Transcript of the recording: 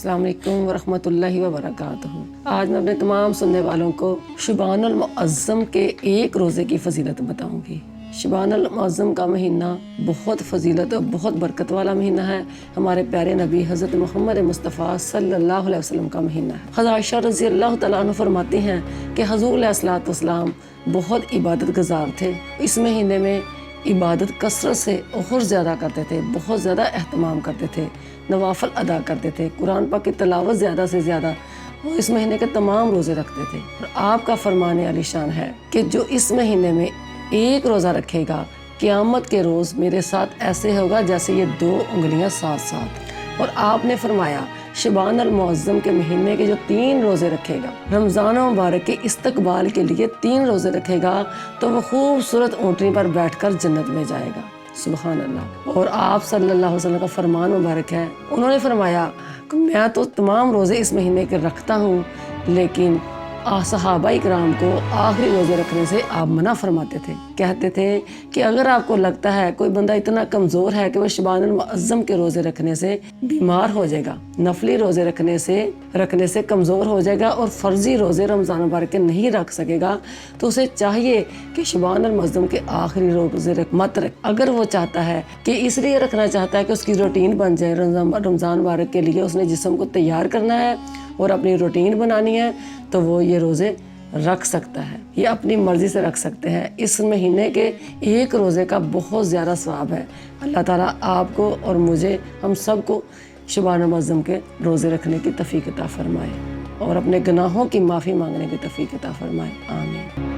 السلام علیکم ورحمۃ اللہ وبرکاتہ۔ آج میں اپنے تمام سننے والوں کو شعبان المعظم کے ایک روزے کی فضیلت بتاؤں گی۔ شعبان المعظم کا مہینہ بہت فضیلت اور بہت برکت والا مہینہ ہے۔ ہمارے پیارے نبی حضرت محمد مصطفیٰ صلی اللہ علیہ وسلم کا مہینہ ہے۔ حضرت عائشہ رضی اللہ تعالیٰ عنہ فرماتی ہیں کہ حضور علیہ الصلوۃ والسلام بہت عبادت گزار تھے۔ اس مہینے میں عبادت کثرت سے اور زیادہ کرتے تھے، بہت زیادہ اہتمام کرتے تھے، نوافل ادا کرتے تھے، قرآن پاک کی تلاوت زیادہ سے زیادہ، وہ اس مہینے کے تمام روزے رکھتے تھے۔ اور آپ کا فرمان عالی شان ہے کہ جو اس مہینے میں ایک روزہ رکھے گا، قیامت کے روز میرے ساتھ ایسے ہوگا جیسے یہ 2 انگلیاں ساتھ ساتھ۔ اور آپ نے فرمایا شعبان المعظم کے مہینے کے جو 3 روزے رکھے گا، رمضان مبارک کے استقبال کے لیے 3 روزے رکھے گا، تو وہ خوبصورت اونٹنی پر بیٹھ کر جنت میں جائے گا۔ سبحان اللہ۔ اور آپ صلی اللہ علیہ وسلم کا فرمان مبارک ہے، انہوں نے فرمایا کہ میں تو تمام روزے اس مہینے کے رکھتا ہوں، لیکن صحابہ اکرام کو آخری روزے رکھنے سے آپ منع فرماتے تھے۔ کہتے تھے کہ اگر آپ کو لگتا ہے کوئی بندہ اتنا کمزور ہے کہ وہ شعبان المعظم کے روزے رکھنے سے بیمار ہو جائے گا، نفلی روزے رکھنے سے کمزور ہو جائے گا اور فرضی روزے رمضان مبارک کے نہیں رکھ سکے گا، تو اسے چاہیے کہ شعبان المعظم کے آخری روزے مت رکھ۔ اگر وہ چاہتا ہے کہ اس لیے رکھنا چاہتا ہے کہ اس کی روٹین بن جائے، رمضان مبارک کے لیے اس نے جسم کو تیار کرنا ہے اور اپنی روٹین بنانی ہے، تو وہ یہ روزے رکھ سکتا ہے، یہ اپنی مرضی سے رکھ سکتے ہیں۔ اس مہینے کے ایک روزے کا بہت زیادہ ثواب ہے۔ اللہ تعالیٰ آپ کو اور مجھے، ہم سب کو شعبان المعظم کے روزے رکھنے کی توفیق عطا فرمائے اور اپنے گناہوں کی معافی مانگنے کی توفیق عطا فرمائے۔ آمین۔